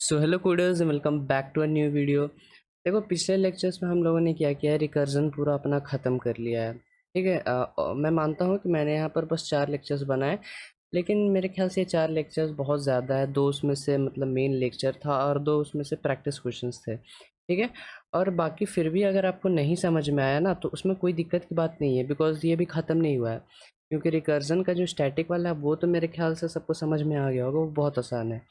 So hello coders, welcome back to a new video. देखो, पिछले lectures में हम लोगों ने क्या किया है, रिकर्जन पूरा अपना ख़त्म कर लिया है। ठीक है। मैं मानता हूँ कि मैंने यहाँ पर बस 4 लेक्चर्स बनाए, लेकिन मेरे ख्याल से ये 4 लेक्चर्स बहुत ज़्यादा है। 2 उसमें से मतलब मेन लेक्चर था और 2 उसमें से प्रैक्टिस क्वेश्चंस थे। ठीक है। और बाकी फिर भी अगर आपको नहीं समझ में आया ना, तो उसमें कोई दिक्कत की बात नहीं है, बिकॉज ये भी ख़त्म नहीं हुआ है। क्योंकि रिकर्जन का जो स्टैटिक वाला है वो तो मेरे ख्याल से सबको समझ में आ गया होगा, वो बहुत आसान है।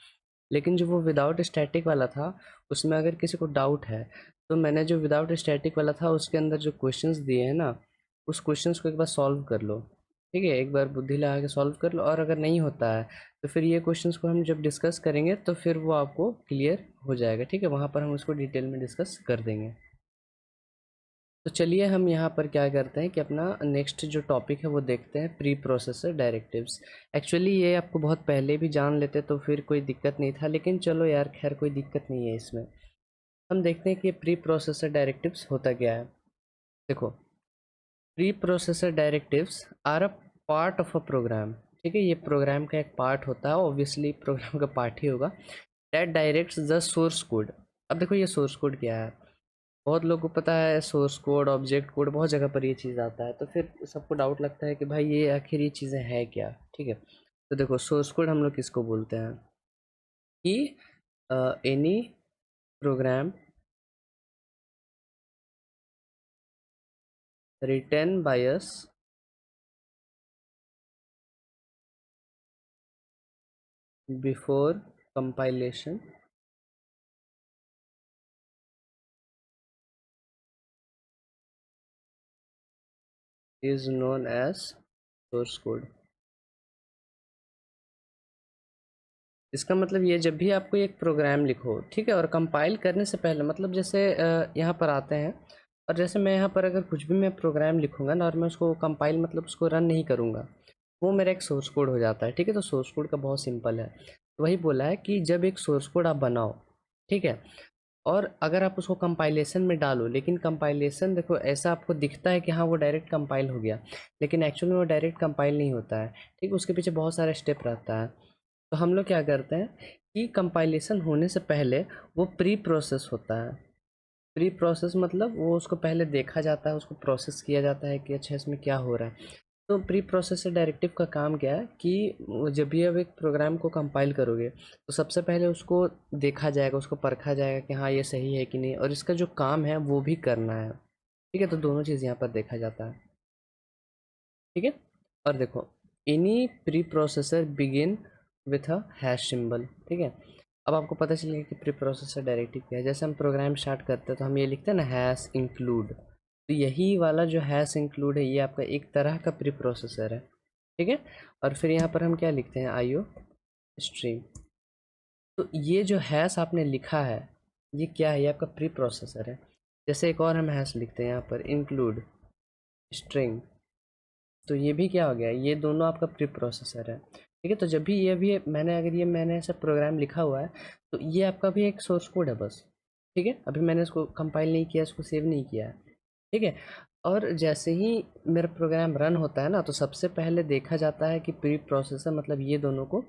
लेकिन जो वो विदाउट स्टैटिक वाला था, उसमें अगर किसी को डाउट है, तो मैंने जो विदाउट स्टैटिक वाला था उसके अंदर जो क्वेश्चंस दिए हैं ना, उस क्वेश्चंस को एक बार सॉल्व कर लो। ठीक है, एक बार बुद्धि लगा के सॉल्व कर लो, और अगर नहीं होता है तो फिर ये क्वेश्चंस को हम जब डिस्कस करेंगे तो फिर वो आपको क्लियर हो जाएगा। ठीक है, वहाँ पर हम उसको डिटेल में डिस्कस कर देंगे। तो चलिए हम यहाँ पर क्या करते हैं कि अपना नेक्स्ट जो टॉपिक है वो देखते हैं, प्री प्रोसेसर डायरेक्टिव्स। एक्चुअली ये आपको बहुत पहले भी जान लेते तो फिर कोई दिक्कत नहीं था, लेकिन चलो यार, खैर कोई दिक्कत नहीं है इसमें। हम देखते हैं कि प्री प्रोसेसर डायरेक्टिव्स होता क्या है। देखो, preprocessor directives are a part of a program. ठीक है, ये प्रोग्राम का एक पार्ट होता है, ऑब्वियसली प्रोग्राम का पार्ट ही होगा। That directs the source code. अब देखो, ये सोर्स कोड क्या है। बहुत लोग को पता है सोर्स कोड, ऑब्जेक्ट कोड, बहुत जगह पर ये चीज़ आता है, तो फिर सबको डाउट लगता है कि भाई ये आखिर ये चीज़ें हैं क्या। ठीक है, तो देखो, सोर्स कोड हम लोग किसको बोलते हैं कि any program written by us before compilation is known as source code. इसका मतलब ये, जब भी आपको एक प्रोग्राम लिखो, ठीक है, और कंपाइल करने से पहले, मतलब जैसे यहाँ पर आते हैं, और जैसे मैं यहाँ पर अगर कुछ भी मैं प्रोग्राम लिखूंगा ना, और मैं उसको कंपाइल मतलब उसको रन नहीं करूँगा, वो मेरा एक सोर्स कोड हो जाता है। ठीक है, तो सोर्स कोड का बहुत सिंपल है। तो वही बोला है कि जब एक सोर्स कोड आप बनाओ, ठीक है, और अगर आप उसको कंपाइलेशन में डालो, लेकिन कंपाइलेशन देखो ऐसा आपको दिखता है कि हाँ वो डायरेक्ट कंपाइल हो गया, लेकिन एक्चुअली वो डायरेक्ट कंपाइल नहीं होता है। ठीक, उसके पीछे बहुत सारा स्टेप रहता है। तो हम लोग क्या करते हैं कि कंपाइलेशन होने से पहले वो प्री प्रोसेस होता है। प्री प्रोसेस मतलब वो उसको पहले देखा जाता है, उसको प्रोसेस किया जाता है कि अच्छा इसमें क्या हो रहा है। तो प्री प्रोसेसर डायरेक्टिव का काम क्या है कि जब भी आप एक प्रोग्राम को कंपाइल करोगे, तो सबसे पहले उसको देखा जाएगा, उसको परखा जाएगा कि हाँ ये सही है कि नहीं, और इसका जो काम है वो भी करना है। ठीक है, तो दोनों चीज़ यहाँ पर देखा जाता है। ठीक है, और देखो, any pre processor begin with a hash symbol. ठीक है, अब आपको पता चलेगा कि प्री प्रोसेसर डायरेक्टिव क्या है। जैसे हम प्रोग्राम स्टार्ट करते हैं तो हम ये लिखते हैं ना, हैश इंक्लूड। तो यही वाला जो हैश इंक्लूड है, ये आपका एक तरह का प्री प्रोसेसर है। ठीक है, और फिर यहाँ पर हम क्या लिखते हैं, आईओ स्ट्रीम। तो ये जो हैश आपने लिखा है, ये क्या है, ये आपका प्री प्रोसेसर है। जैसे एक और हम हैश लिखते हैं यहाँ पर, इंक्लूड स्ट्रिंग। तो ये भी क्या हो गया, ये दोनों आपका प्री प्रोसेसर है। ठीक है, तो जब भी ये भी मैंने ऐसा प्रोग्राम लिखा हुआ है, तो ये आपका भी एक सोर्स कोड है बस। ठीक है, अभी मैंने इसको कंपाइल नहीं किया, इसको सेव नहीं किया है। ठीक है, और जैसे ही मेरा प्रोग्राम रन होता है ना, तो सबसे पहले देखा जाता है कि प्री प्रोसेसर मतलब ये दोनों को,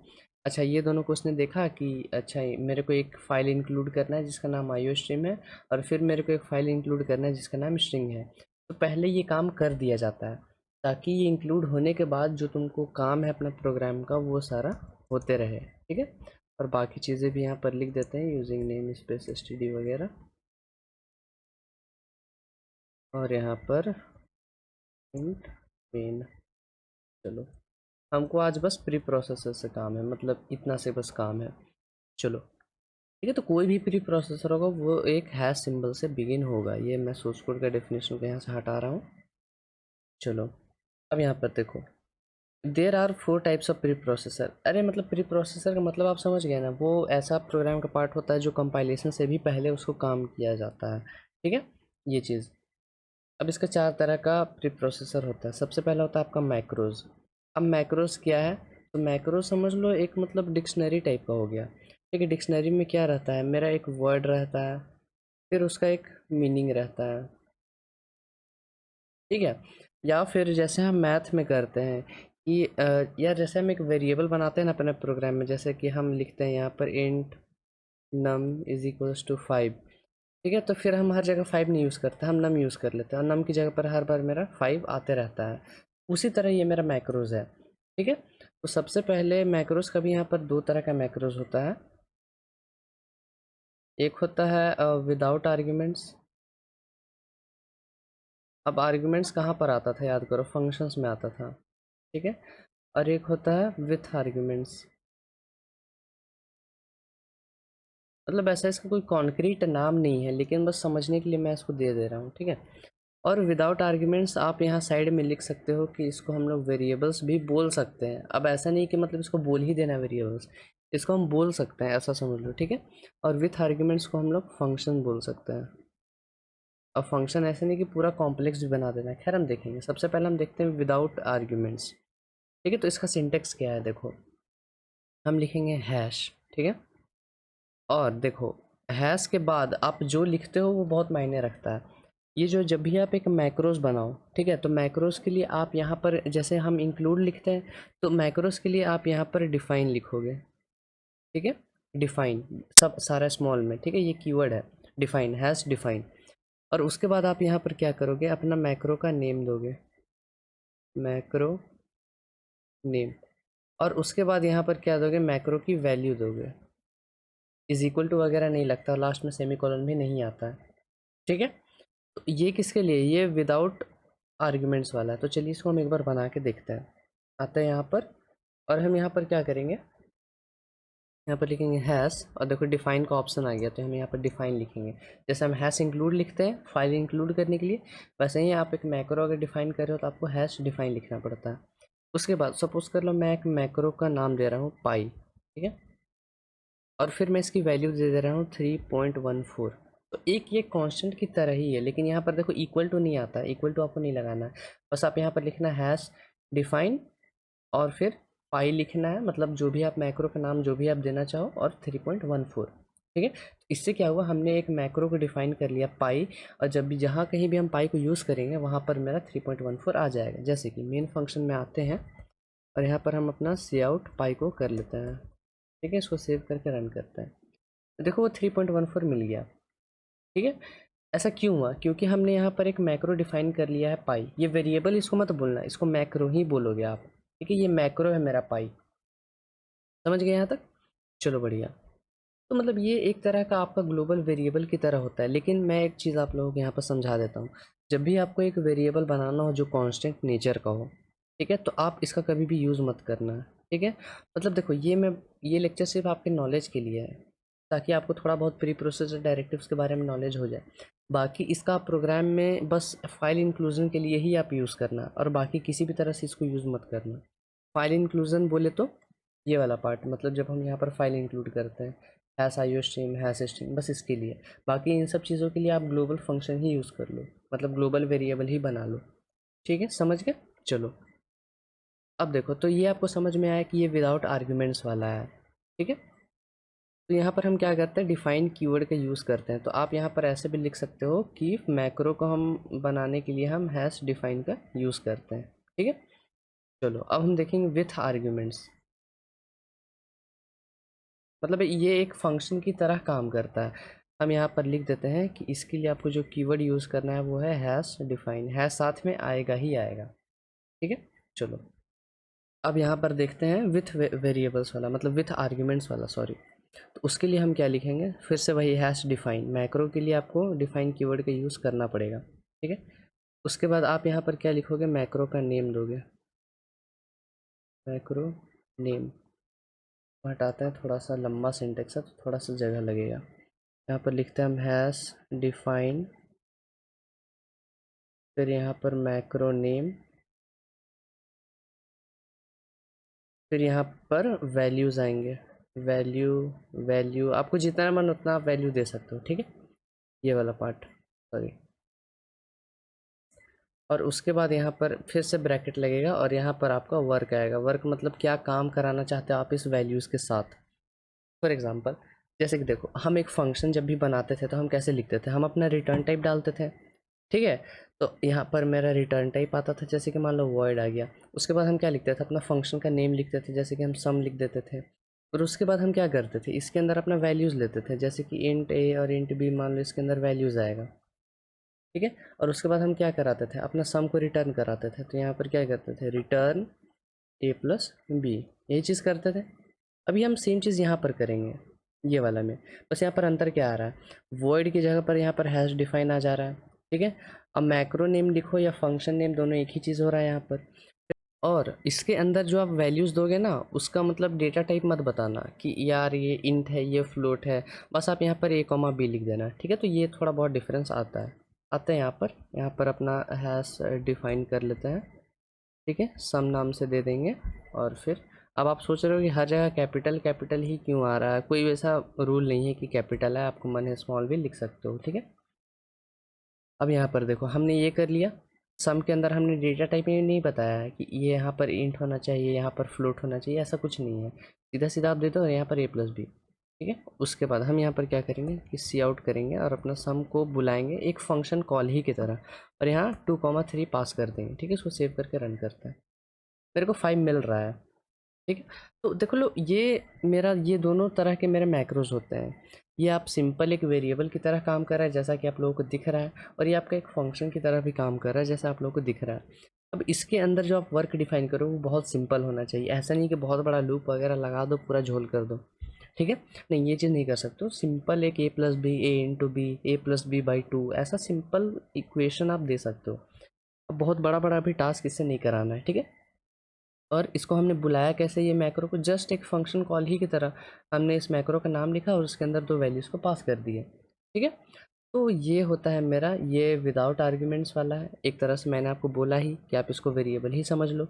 अच्छा ये दोनों को उसने देखा कि अच्छा मेरे को एक फ़ाइल इंक्लूड करना है जिसका नाम आईओ स्ट्रीम है, और फिर मेरे को एक फ़ाइल इंक्लूड करना है जिसका नाम स्ट्रिंग है। तो पहले ये काम कर दिया जाता है, ताकि ये इंक्लूड होने के बाद जो तुमको काम है अपना प्रोग्राम का, वो सारा होते रहे। ठीक है, और बाकी चीज़ें भी यहाँ पर लिख देते हैं, यूजिंग नेम स्पेस एसटीडी वगैरह, और यहाँ पर इंट मेन। चलो, हमको आज बस प्री प्रोसेसर से काम है, मतलब इतना से बस काम है। चलो, ठीक है, तो कोई भी प्री प्रोसेसर होगा वो एक हैश सिंबल से बिगिन होगा। ये मैं सोर्स कोड का डेफिनेशन को यहाँ से हटा रहा हूँ। चलो, अब यहाँ पर देखो, there are 4 types of preprocessor. अरे मतलब प्री प्रोसेसर का मतलब आप समझ गए ना, वो ऐसा प्रोग्राम का पार्ट होता है जो कंपाइलेशन से भी पहले उसको काम किया जाता है। ठीक है, ये चीज़। अब इसका 4 तरह का प्री प्रोसेसर होता है। सबसे पहला होता है आपका मैक्रोज। अब मैक्रोज क्या है, तो मैक्रोज समझ लो एक मतलब डिक्शनरी टाइप का हो गया। ठीक है, डिक्शनरी में क्या रहता है, मेरा एक वर्ड रहता है, फिर उसका एक मीनिंग रहता है। ठीक है, या फिर जैसे हम मैथ में करते हैं कि या जैसे हम एक वेरिएबल बनाते हैं ना अपने प्रोग्राम में, जैसे कि हम लिखते हैं यहाँ पर int num is equals to 5। ठीक है, तो फिर हम हर जगह 5 नहीं यूज़ करते, हम नम यूज़ कर लेते हैं और नम की जगह पर हर बार मेरा 5 आते रहता है। उसी तरह ये मेरा मैक्रोज है। ठीक है, तो सबसे पहले मैक्रोज का भी यहाँ पर दो तरह का मैक्रोज होता है। एक होता है विदाउट आर्ग्यूमेंट्स। अब आर्ग्यूमेंट्स कहाँ पर आता था, याद करो, फंक्शंस में आता था। ठीक है, और एक होता है विथ आर्ग्यूमेंट्स। मतलब ऐसा इसका कोई कॉन्क्रीट नाम नहीं है, लेकिन बस समझने के लिए मैं इसको दे रहा हूँ। ठीक है, और विदाउट आर्ग्यूमेंट्स आप यहाँ साइड में लिख सकते हो कि इसको हम लोग वेरिएबल्स भी बोल सकते हैं। अब ऐसा नहीं कि मतलब इसको बोल ही देना वेरिएबल्स, इसको हम बोल सकते हैं, ऐसा समझ लो। ठीक है, और विथ आर्ग्यूमेंट्स को हम लोग फंक्शन बोल सकते हैं। अब फंक्शन ऐसे नहीं कि पूरा कॉम्प्लेक्स भी बना देना है, खैर हम देखेंगे। सबसे पहले हम देखते हैं विदाउट आर्ग्यूमेंट्स। ठीक है, तो इसका सिंटेक्स क्या है, देखो हम लिखेंगे हैश। ठीक है, और देखो हैश के बाद आप जो लिखते हो वो बहुत मायने रखता है। ये जो जब भी आप एक मैक्रोस बनाओ, ठीक है, तो मैक्रोस के लिए आप यहाँ पर जैसे हम इंक्लूड लिखते हैं, तो मैक्रोस के लिए आप यहाँ पर डिफाइन लिखोगे। ठीक है, डिफाइन सब सारा स्मॉल में। ठीक है, ये कीवर्ड है डिफाइन, हैश डिफाइन। और उसके बाद आप यहाँ पर क्या करोगे, अपना मैक्रो का नेम दोगे, मैक्रो नेम। और उसके बाद यहाँ पर क्या दोगे, मैक्रो की वैल्यू दोगे। इज इक्वल टू वगैरह नहीं लगता, लास्ट में सेमी कॉलन भी नहीं आता है। ठीक है, तो ये किसके लिए, ये विदाउट आर्ग्यूमेंट्स वाला है। तो चलिए इसको हम एक बार बना के देखते हैं। आते हैं यहाँ पर, और हम यहाँ पर क्या करेंगे, यहाँ पर लिखेंगे हैश, और देखो डिफाइन का ऑप्शन आ गया, तो हम यहाँ पर डिफाइन लिखेंगे। जैसे हम हैश इंक्लूड लिखते हैं फाइल इंक्लूड करने के लिए, वैसे ही आप एक मैक्रो अगर डिफाइन कर रहे हो तो आपको हैश डिफाइन लिखना पड़ता है। उसके बाद सपोज कर लो मैं एक मैक्रो का नाम दे रहा हूँ पाई। ठीक है, और फिर मैं इसकी वैल्यू दे रहा हूँ 3.14। तो एक ये कांस्टेंट की तरह ही है, लेकिन यहाँ पर देखो इक्वल टू नहीं आता, इक्वल टू आपको नहीं लगाना है। बस आप यहाँ पर लिखना हैश डिफाइन, और फिर पाई लिखना है, मतलब जो भी आप मैक्रो का नाम जो भी आप देना चाहो, और 3.14। ठीक है, इससे क्या हुआ, हमने एक मैक्रो को डिफाइन कर लिया पाई, और जब भी जहाँ कहीं भी हम पाई को यूज़ करेंगे वहाँ पर मेरा 3.14 आ जाएगा। जैसे कि मेन फंक्शन में आते हैं, और यहाँ पर हम अपना सी आउट पाई को कर लेते हैं। ठीक है, इसको सेव करके रन करते हैं, तो देखो वो 3.14 मिल गया। ठीक है, ऐसा क्यों हुआ, क्योंकि हमने यहाँ पर एक मैक्रो डिफाइन कर लिया है पाई। ये वेरिएबल इसको मत बोलना, इसको मैक्रो ही बोलोगे आप। ठीक है, ये मैक्रो है मेरा पाई। समझ गए यहाँ तक, चलो बढ़िया। तो मतलब ये एक तरह का आपका ग्लोबल वेरिएबल की तरह होता है। लेकिन मैं एक चीज़ आप लोगों को यहाँ पर समझा देता हूँ। जब भी आपको एक वेरिएबल बनाना हो जो कांस्टेंट नेचर का हो, ठीक है, तो आप इसका कभी भी यूज़ मत करना। ठीक है, मतलब देखो ये लेक्चर सिर्फ आपके नॉलेज के लिए है, ताकि आपको थोड़ा बहुत प्री प्रोसेसर डायरेक्टिव्स के बारे में नॉलेज हो जाए। बाकी इसका प्रोग्राम में बस फाइल इंक्लूजन के लिए ही आप यूज़ करना, और बाकी किसी भी तरह से इसको यूज़ मत करना। फाइल इंक्लूजन बोले तो ये वाला पार्ट, मतलब जब हम यहाँ पर फाइल इंक्लूड करते हैं, hash IO stream, hash stream, बस इसके लिए। बाकी इन सब चीज़ों के लिए आप ग्लोबल फंक्शन ही यूज़ कर लो, मतलब ग्लोबल वेरिएबल ही बना लो। ठीक है, समझ गए, चलो। अब देखो, तो ये आपको समझ में आया कि ये विदाउट आर्ग्यूमेंट्स वाला है। ठीक है, तो यहाँ पर हम क्या करते हैं, डिफाइन कीवर्ड का यूज़ करते हैं। तो आप यहाँ पर ऐसे भी लिख सकते हो कि मैक्रो को हम बनाने के लिए हम हैश डिफाइन का यूज़ करते हैं। ठीक है, चलो अब हम देखेंगे विथ आर्ग्यूमेंट्स। मतलब ये एक फंक्शन की तरह काम करता है। हम यहाँ पर लिख देते हैं कि इसके लिए आपको जो कीवर्ड यूज़ करना है वो है हैश डिफाइन। हैश साथ में आएगा ही आएगा। ठीक है, चलो अब यहाँ पर देखते हैं विथ वेरिएबल्स वाला, मतलब विथ आर्ग्यूमेंट्स वाला, सॉरी। तो उसके लिए हम क्या लिखेंगे, फिर से वही हैश डिफाइन। मैक्रो के लिए आपको डिफाइन कीवर्ड का यूज़ करना पड़ेगा। ठीक है, उसके बाद आप यहाँ पर क्या लिखोगे, मैक्रो का नेम दोगे, मैक्रो नेम। हटाते हैं, थोड़ा सा लंबा सिंटेक्स है तो थोड़ा सा जगह लगेगा। यहाँ पर लिखते हैं हम हैश डिफाइन, फिर यहाँ पर मैक्रो नेम, फिर यहाँ पर वैल्यूज़ आएंगे। वैल्यू, वैल्यू आपको जितना मन उतना आप वैल्यू दे सकते हो। ठीक है, ये वाला पार्ट, सॉरी। और उसके बाद यहाँ पर फिर से ब्रैकेट लगेगा, और यहाँ पर आपका वर्क आएगा। वर्क मतलब क्या काम कराना चाहते हो आप इस वैल्यूज़ के साथ। फॉर एग्जांपल, जैसे कि देखो हम एक फंक्शन जब भी बनाते थे तो हम कैसे लिखते थे, हम अपना रिटर्न टाइप डालते थे। ठीक है, तो यहाँ पर मेरा रिटर्न टाइप आता था, जैसे कि मान लो वॉइड आ गया। उसके बाद हम क्या लिखते थे, अपना फंक्शन का नेम लिखते थे, जैसे कि हम सम लिख देते थे। और उसके बाद हम क्या करते थे, इसके अंदर अपना वैल्यूज़ लेते थे, जैसे कि इंट ए और इंट बी, मान लो इसके अंदर वैल्यूज़ आएगा, ठीक है। और उसके बाद हम क्या कराते थे, अपना सम को रिटर्न कराते थे। तो यहाँ पर क्या करते थे, रिटर्न ए प्लस बी, यही चीज़ करते थे। अभी हम सेम चीज़ यहाँ पर करेंगे, ये वाला में। बस यहाँ पर अंतर क्या आ रहा है, वॉइड की जगह पर यहाँ पर हैश डिफाइन आ जा रहा है, ठीक है। अब मैक्रो नेम लिखो या फंक्शन नेम, दोनों एक ही चीज़ हो रहा है यहाँ पर। और इसके अंदर जो आप वैल्यूज़ दोगे ना, उसका मतलब डेटा टाइप मत बताना कि यार ये इंट है, ये फ्लोट है। बस आप यहाँ पर ए कॉमा बी लिख देना, ठीक है। तो ये थोड़ा बहुत डिफरेंस आता है, यहाँ पर अपना हैश डिफाइन कर लेते हैं, ठीक है। सम नाम से दे देंगे। और फिर अब आप सोच रहे हो कि हर जगह कैपिटल कैपिटल ही क्यों आ रहा है, कोई वैसा रूल नहीं है कि कैपिटल है, आपको मन है स्मॉल भी लिख सकते हो, ठीक है। अब यहाँ पर देखो, हमने ये कर लिया। सम के अंदर हमने डेटा टाइप में नहीं बताया है कि ये यहाँ पर इंट होना चाहिए, यहाँ पर फ्लोट होना चाहिए, ऐसा कुछ नहीं है। सीधा सीधा आप दे दो यहाँ पर ए प्लस बी, ठीक है। उसके बाद हम यहाँ पर क्या करेंगे कि सी आउट करेंगे और अपना सम को बुलाएंगे एक फंक्शन कॉल ही की तरह, और यहाँ 2,3 पास कर देंगे, ठीक है। इसको सेव करके रन करते हैं। मेरे को 5 मिल रहा है, ठीक है। तो देखो लो, ये मेरा, ये दोनों तरह के मेरे मैक्रोज होते हैं। ये आप सिंपल एक वेरिएबल की तरह काम कर रहा है जैसा कि आप लोगों को दिख रहा है, और ये आपका एक फंक्शन की तरह भी काम कर रहा है जैसा आप लोगों को दिख रहा है। अब इसके अंदर जो आप वर्क डिफाइन करो वो बहुत सिंपल होना चाहिए, ऐसा नहीं कि बहुत बड़ा लूप वगैरह लगा दो, पूरा झोल कर दो, ठीक है। नहीं, ये चीज़ नहीं कर सकते हो। सिंपल एक A plus B, A into B, A plus B by two, ऐसा सिंपल इक्वेशन आप दे सकते हो। अब बहुत बड़ा बड़ा भी टास्क इससे नहीं कराना है, ठीक है। और इसको हमने बुलाया कैसे, ये मैक्रो को जस्ट एक फंक्शन कॉल ही की तरह हमने इस मैक्रो का नाम लिखा और उसके अंदर दो वैल्यूज़ को पास कर दिए, ठीक है। तो ये होता है मेरा, ये विदाउट आर्ग्यूमेंट्स वाला है। एक तरह से मैंने आपको बोला ही कि आप इसको वेरिएबल ही समझ लो,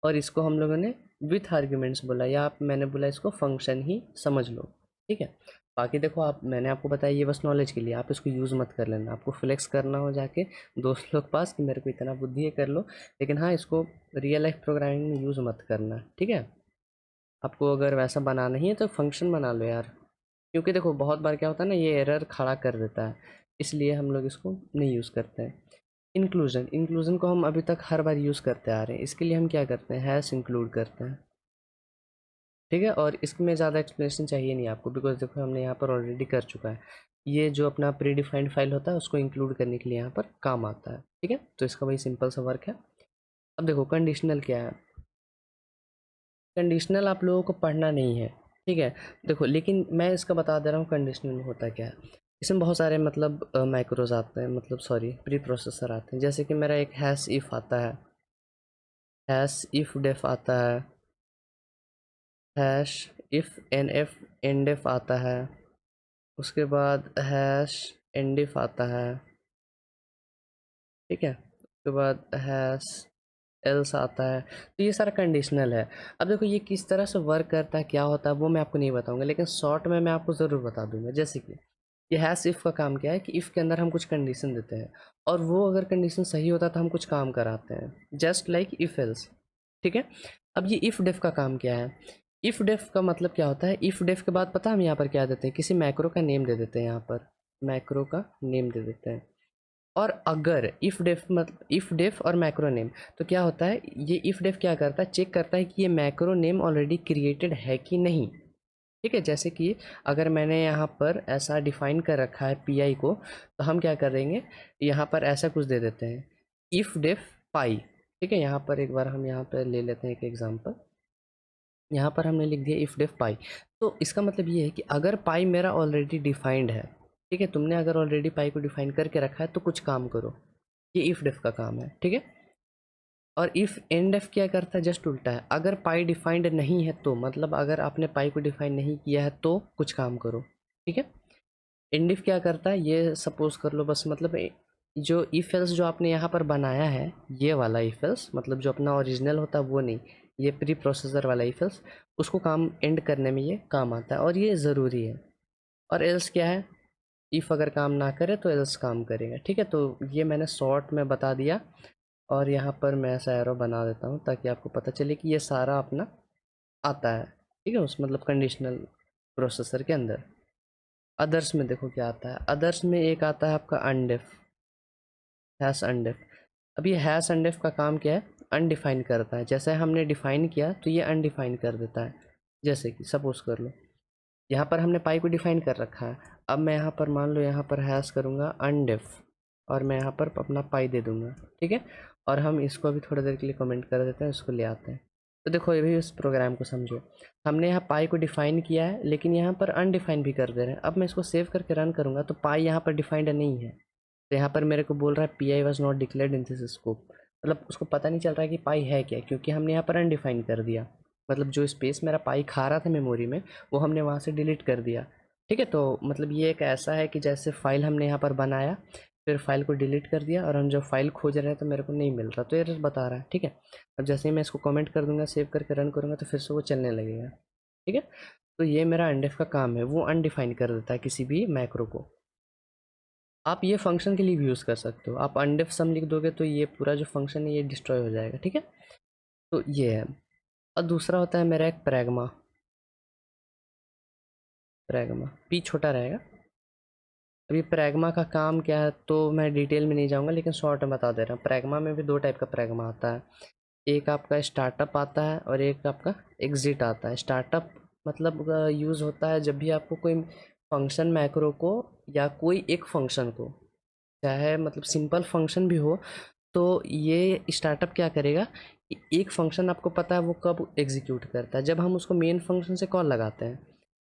और इसको हम लोगों ने विथ आर्ग्यूमेंट्स बोला, या आप, मैंने बोला इसको फंक्शन ही समझ लो, ठीक है। बाकी देखो, आप, मैंने आपको बताया ये बस नॉलेज के लिए, आप इसको यूज़ मत कर लेना। आपको फ्लेक्स करना हो जाके दोस्त लोग पास कि मेरे को इतना बुद्धि है, कर लो। लेकिन हाँ, इसको रियल लाइफ प्रोग्रामिंग में यूज़ मत करना, ठीक है। आपको अगर वैसा बनाना ही है तो फंक्शन बना लो यार, क्योंकि देखो बहुत बार क्या होता है ना, ये एरर खड़ा कर देता है, इसलिए हम लोग इसको नहीं यूज़ करते हैं। इंक्लूजन, इंक्लूजन को हम अभी तक हर बार यूज़ करते आ रहे हैं। इसके लिए हम क्या करते हैं, हैश इंक्लूड करते हैं, ठीक है। और इसमें ज़्यादा एक्सप्लेनेशन चाहिए नहीं आपको, बिकॉज देखो हमने यहाँ पर ऑलरेडी कर चुका है। ये जो अपना प्री डिफाइंड फाइल होता है उसको इंक्लूड करने के लिए यहाँ पर काम आता है, ठीक है। तो इसका वही सिंपल सा वर्क है। अब देखो कंडीशनल क्या है। कंडीशनल आप लोगों को पढ़ना नहीं है, ठीक है। देखो, लेकिन मैं इसका बता दे रहा हूँ कंडीशनल में होता क्या है। इसमें बहुत सारे मतलब माइक्रोज आते हैं, मतलब सॉरी प्री प्रोसेसर आते हैं। जैसे कि मेरा एक हैश इफ़ आता है, हैश इफ़ डेफ आता है, hash if N F and F आता है, उसके बाद हैश एंड इफ आता है, ठीक है। उसके बाद हैश एल्स आता है। तो ये सारा कंडीशनल है। अब देखो ये किस तरह से वर्क करता है, क्या होता है, वो मैं आपको नहीं बताऊंगा, लेकिन शॉर्ट में मैं आपको ज़रूर बता दूंगा। जैसे कि ये हैश इफ़ का काम क्या है कि इफ़ के अंदर हम कुछ कंडीशन देते हैं, और वो अगर कंडीशन सही होता है तो हम कुछ काम कराते हैं, जस्ट लाइक इफ़ एल्स, ठीक है। अब ये इफ़ डेफ का काम क्या है, इफ़ डेफ का मतलब क्या होता है, इफ़ डेफ के बाद पता हम यहाँ पर क्या देते हैं, किसी मैक्रो का नेम दे देते हैं, यहाँ पर मैक्रो का नेम दे देते हैं। और अगर इफ़ डेफ मतलब इफ़ डेफ और मैक्रो नेम, तो क्या होता है, ये इफ़ डेफ क्या करता है, चेक करता है कि ये मैक्रो नेम ऑलरेडी क्रिएटेड है कि नहीं, ठीक है। जैसे कि अगर मैंने यहाँ पर ऐसा डिफाइन कर रखा है पी आई को, तो हम क्या करेंगे, यहाँ पर ऐसा कुछ दे देते हैं, इफ़ डेफ पाई, ठीक है। यहाँ पर एक बार हम यहाँ पर ले लेते हैं एक एग्जांपल। यहाँ पर हमने लिख दिया इफ़ डेफ पाई। तो इसका मतलब ये है कि अगर पाई मेरा ऑलरेडी डिफाइंड है, ठीक है, तुमने अगर ऑलरेडी पाई को डिफाइन करके रखा है तो कुछ काम करो, ये इफ़ डेफ का काम है, ठीक है। और इफ़ एंड एफ क्या करता है, जस्ट उल्टा है। अगर पाई डिफाइंड नहीं है तो मतलब अगर आपने पाई को डिफाइन नहीं किया है तो कुछ काम करो, ठीक है। एंड इफ क्या करता है, ये सपोज कर लो बस, मतलब जो इफ एल्स जो आपने यहाँ पर बनाया है, ये वाला इफ एल्स, मतलब जो अपना ओरिजिनल होता है वो नहीं, ये प्री प्रोसेसर वाला इफ एल्स, उसको काम एंड करने में ये काम आता है और ये ज़रूरी है। और एल्स क्या है, इफ़ अगर काम ना करे तो एल्स काम करेगा, ठीक है। तो ये मैंने शॉर्ट में बता दिया, और यहाँ पर मैं ऐसा एरो बना देता हूँ ताकि आपको पता चले कि ये सारा अपना आता है, ठीक है, उस मतलब कंडीशनल प्रोसेसर के अंदर। अदर्स में देखो क्या आता है, अदर्स में एक आता है आपका अनडेफ, हैश अनडेफ। अब ये हैश अनडेफ का काम क्या है, अनडिफाइन करता है। जैसे हमने डिफाइन किया तो ये अनडिफाइन कर देता है, जैसे कि सपोज़ कर लो यहाँ पर हमने पाई को डिफ़ाइन कर रखा है। अब मैं यहाँ पर मान लो यहाँ पर हैश करूँगा अनडिफ और मैं यहाँ पर अपना पाई दे दूँगा, ठीक है? और हम इसको अभी थोड़ी देर के लिए कमेंट कर देते हैं, इसको ले आते हैं। तो देखो ये भी इस प्रोग्राम को समझो। हमने यहाँ पाई को डिफ़ाइन किया है लेकिन यहाँ पर अनडिफ़ाइन भी कर दे रहे हैं। अब मैं इसको सेव करके रन करूँगा तो पाई यहाँ पर डिफ़ाइंड नहीं है। तो यहाँ पर मेरे को बोल रहा है P was not declared in this scope, मतलब उसको पता नहीं चल रहा है कि पाई है क्या, क्योंकि हमने यहाँ पर अनडिफाइन कर दिया। मतलब जो स्पेस मेरा पाई खा रहा था मेमोरी में वो हमने वहाँ से डिलीट कर दिया। ठीक है, तो मतलब ये एक ऐसा है कि जैसे फाइल हमने यहाँ पर बनाया फिर फाइल को डिलीट कर दिया और हम जब फाइल खोज रहे हैं तो मेरे को नहीं मिल रहा, तो एरर बता रहा है। ठीक है, अब जैसे ही मैं इसको कमेंट कर दूंगा, सेव करके रन करूँगा तो फिर से वो चलने लगेगा। ठीक है, तो ये मेरा अनडिफ का काम है, वो अनडिफाइन कर देता है किसी भी मैक्रो को। आप ये फंक्शन के लिए भी यूज़ कर सकते हो। आप अनडिफ सम लिख दोगे तो ये पूरा जो फंक्शन है ये डिस्ट्रॉय हो जाएगा। ठीक है, तो ये है। और दूसरा होता है मेरा एक प्रैग्मा। प्रैग्मा पी छोटा रहेगा। अभी प्रैग्मा का काम क्या है तो मैं डिटेल में नहीं जाऊंगा, लेकिन शॉर्ट में बता दे रहा हूँ। प्रैग्मा में भी दो टाइप का प्रैग्मा आता है। एक आपका स्टार्टअप आता है और एक आपका एग्जिट आता है। स्टार्टअप मतलब यूज़ होता है जब भी आपको कोई फंक्शन मैक्रो को या कोई एक फंक्शन को, चाहे मतलब सिंपल फंक्शन भी हो, तो ये स्टार्टअप क्या करेगा, एक फंक्शन आपको पता है वो कब एग्जीक्यूट करता है, जब हम उसको मेन फंक्शन से कॉल लगाते हैं।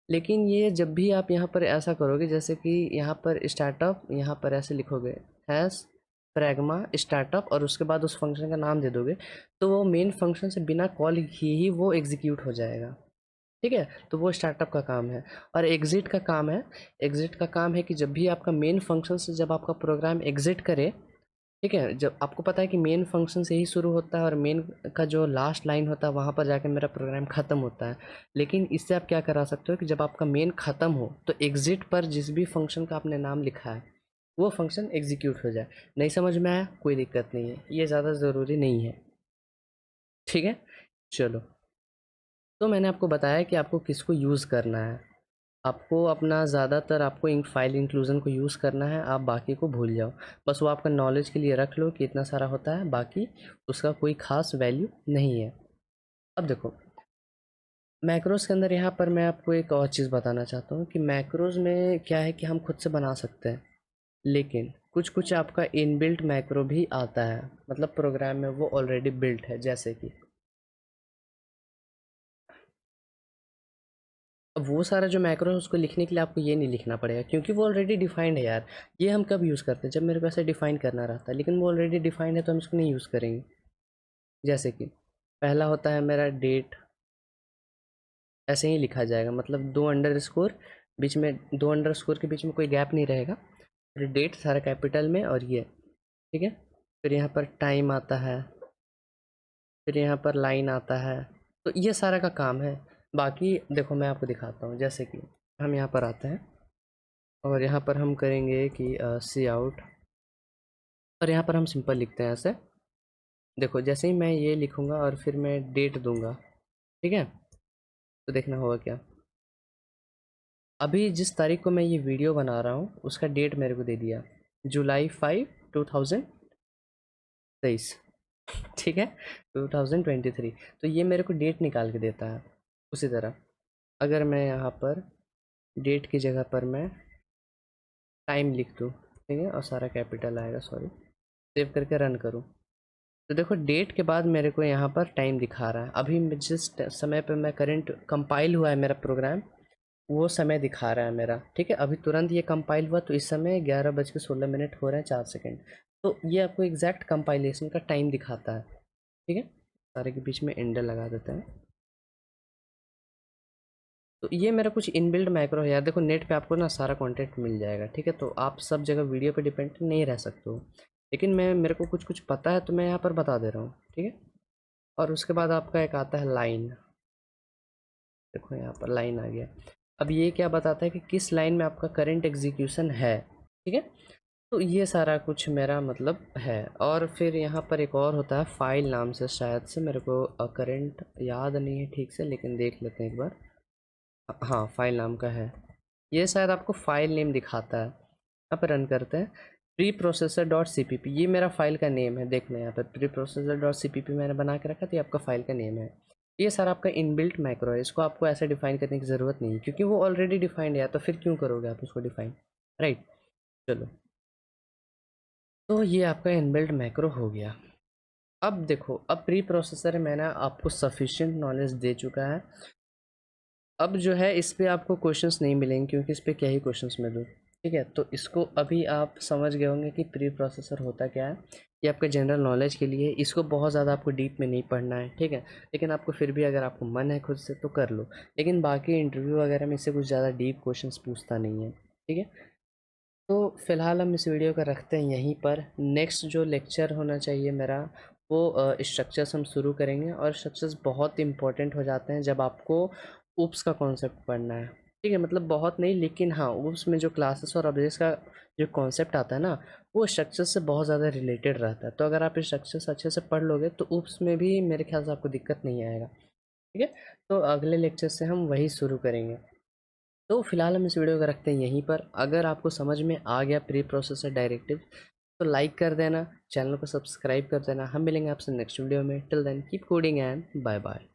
लेकिन ये जब भी आप यहाँ पर ऐसा करोगे, जैसे कि यहाँ पर स्टार्टअप, यहाँ पर ऐसे लिखोगे हैश प्रैग्मा स्टार्टअप और उसके बाद उस फंक्शन का नाम दे दोगे, तो वो मेन फंक्शन से बिना कॉल ही वो एग्जीक्यूट हो जाएगा। ठीक है, तो वो स्टार्टअप का काम है। और एग्जिट का काम है, एग्जिट का काम है कि जब भी आपका मेन फंक्शन से जब आपका प्रोग्राम एग्जिट करे, ठीक है, जब आपको पता है कि मेन फंक्शन से ही शुरू होता है और मेन का जो लास्ट लाइन होता है वहाँ पर जाके मेरा प्रोग्राम ख़त्म होता है। लेकिन इससे आप क्या करा सकते हो कि जब आपका मेन ख़त्म हो तो एग्जिट पर जिस भी फंक्शन का आपने नाम लिखा है वो फंक्शन एग्जीक्यूट हो जाए। नहीं समझ में आया, कोई दिक्कत नहीं है, ये ज़्यादा ज़रूरी नहीं है। ठीक है, चलो, तो मैंने आपको बताया कि आपको किसको यूज़ करना है। आपको अपना ज़्यादातर आपको फाइल इंक्लूजन को यूज़ करना है, आप बाकी को भूल जाओ। बस वो आपका नॉलेज के लिए रख लो कि इतना सारा होता है, बाकी उसका कोई ख़ास वैल्यू नहीं है। अब देखो मैक्रोज़ के अंदर यहाँ पर मैं आपको एक और चीज़ बताना चाहता हूँ कि मैक्रोज़ में क्या है कि हम खुद से बना सकते हैं, लेकिन कुछ कुछ आपका इनबिल्ट मैक्रो भी आता है, मतलब प्रोग्राम में वो ऑलरेडी बिल्ट है। जैसे कि अब वो सारा जो मैक्रो है उसको लिखने के लिए आपको ये नहीं लिखना पड़ेगा, क्योंकि वो ऑलरेडी डिफाइंड है यार। ये हम कब यूज़ करते हैं, जब मेरे को ऐसे डिफाइन करना रहता है, लेकिन वो ऑलरेडी डिफाइंड है तो हम इसको नहीं यूज़ करेंगे। जैसे कि पहला होता है मेरा डेट, ऐसे ही लिखा जाएगा, मतलब दो अंडर स्कोर, बीच में दो अंडर स्कोर के बीच में कोई गैप नहीं रहेगा। फिर डेट सारा कैपिटल में और ये, ठीक है। फिर यहाँ पर टाइम आता है, फिर यहाँ पर लाइन आता है, तो ये सारा का काम है। बाकी देखो मैं आपको दिखाता हूँ, जैसे कि हम यहाँ पर आते हैं और यहाँ पर हम करेंगे कि सी आउट, और यहाँ पर हम सिंपल लिखते हैं ऐसे। देखो जैसे ही मैं ये लिखूँगा और फिर मैं डेट दूंगा, ठीक है, तो देखना होगा क्या। अभी जिस तारीख को मैं ये वीडियो बना रहा हूँ उसका डेट मेरे को दे दिया, July 5, 2023। ठीक है, 2023, तो ये मेरे को डेट निकाल के देता है। उसी तरह अगर मैं यहाँ पर डेट की जगह पर मैं टाइम लिख दूँ, ठीक है, और सारा कैपिटल आएगा, सॉरी, सेव करके रन करूँ, तो देखो डेट के बाद मेरे को यहाँ पर टाइम दिखा रहा है। अभी जिस समय पे मैं करंट कंपाइल हुआ है मेरा प्रोग्राम, वो समय दिखा रहा है मेरा। ठीक है, अभी तुरंत ये कंपाइल हुआ तो इस समय 11:16 हो रहे हैं 4 सेकेंड। तो ये आपको एग्जैक्ट कंपाइलेशन का टाइम दिखाता है। ठीक है, सारे के बीच में एंडर लगा देते हैं। तो ये मेरा कुछ इनबिल्ड मैक्रो है यार। देखो नेट पे आपको ना सारा कंटेंट मिल जाएगा, ठीक है, तो आप सब जगह वीडियो पे डिपेंड नहीं रह सकते हो, लेकिन मैं मेरे को कुछ कुछ पता है तो मैं यहाँ पर बता दे रहा हूँ। ठीक है, और उसके बाद आपका एक आता है लाइन। देखो यहाँ पर लाइन आ गया। अब ये क्या बताता है कि किस लाइन में आपका करंट एग्जीक्यूशन है। ठीक है, तो ये सारा कुछ मेरा मतलब है। और फिर यहाँ पर एक और होता है फाइल नाम से, शायद से मेरे को करंट याद नहीं है ठीक से, लेकिन देख लेते हैं एक बार। हाँ, फाइल नाम का है, ये शायद आपको फाइल नेम दिखाता है। यहाँ पर रन करते हैं, preprocessor dot C P P, ये मेरा फाइल का नेम है। देखना यहाँ पर preprocessor dot C P P मैंने बना के रखा, तो ये आपका फाइल का नेम है। ये सारा आपका इनबिल्ट मैक्रो है, इसको आपको ऐसे डिफाइन करने की ज़रूरत नहीं है क्योंकि वो ऑलरेडी डिफाइंड है, तो फिर क्यों करोगे आप उसको डिफाइन, राइट। चलो, तो ये आपका इनबिल्ट मैक्रो हो गया। अब देखो, अब प्री प्रोसेसर मैंने आपको सफिशिएंट नॉलेज दे चुका है। अब जो है इस पे आपको क्वेश्चंस नहीं मिलेंगे क्योंकि इस पे क्या ही क्वेश्चंस मैं दूँ, ठीक है। तो इसको अभी आप समझ गए होंगे कि प्री प्रोसेसर होता क्या है। ये आपके जनरल नॉलेज के लिए, इसको बहुत ज़्यादा आपको डीप में नहीं पढ़ना है, ठीक है। लेकिन आपको फिर भी अगर आपको मन है खुद से तो कर लो, लेकिन बाकी इंटरव्यू वगैरह में इससे कुछ ज़्यादा डीप क्वेश्चंस पूछता नहीं है, ठीक है। तो फिलहाल हम इस वीडियो का रखते हैं यहीं पर। नेक्स्ट जो लेक्चर होना चाहिए मेरा, वो स्ट्रक्चर्स हम शुरू करेंगे, और स्ट्रक्चर्स बहुत इंपॉर्टेंट हो जाते हैं जब आपको ऊप्स का कॉन्सेप्ट पढ़ना है, ठीक है। मतलब बहुत नहीं, लेकिन हाँ, ऊप्स में जो क्लासेस और ऑब्जेक्ट्स का जो कॉन्सेप्ट आता है ना, वो स्ट्रक्चर से बहुत ज़्यादा रिलेटेड रहता है। तो अगर आप स्ट्रक्चर्स अच्छे से पढ़ लोगे तो ऊप्स में भी मेरे ख्याल से आपको दिक्कत नहीं आएगा, ठीक है। तो अगले लेक्चर से हम वही शुरू करेंगे। तो फिलहाल हम इस वीडियो को रखते हैं यहीं पर। अगर आपको समझ में आ गया प्री प्रोसेसर डायरेक्टिव तो लाइक कर देना, चैनल को सब्सक्राइब कर देना। हम मिलेंगे आपसे नेक्स्ट वीडियो में। Till then keep coding and bye bye.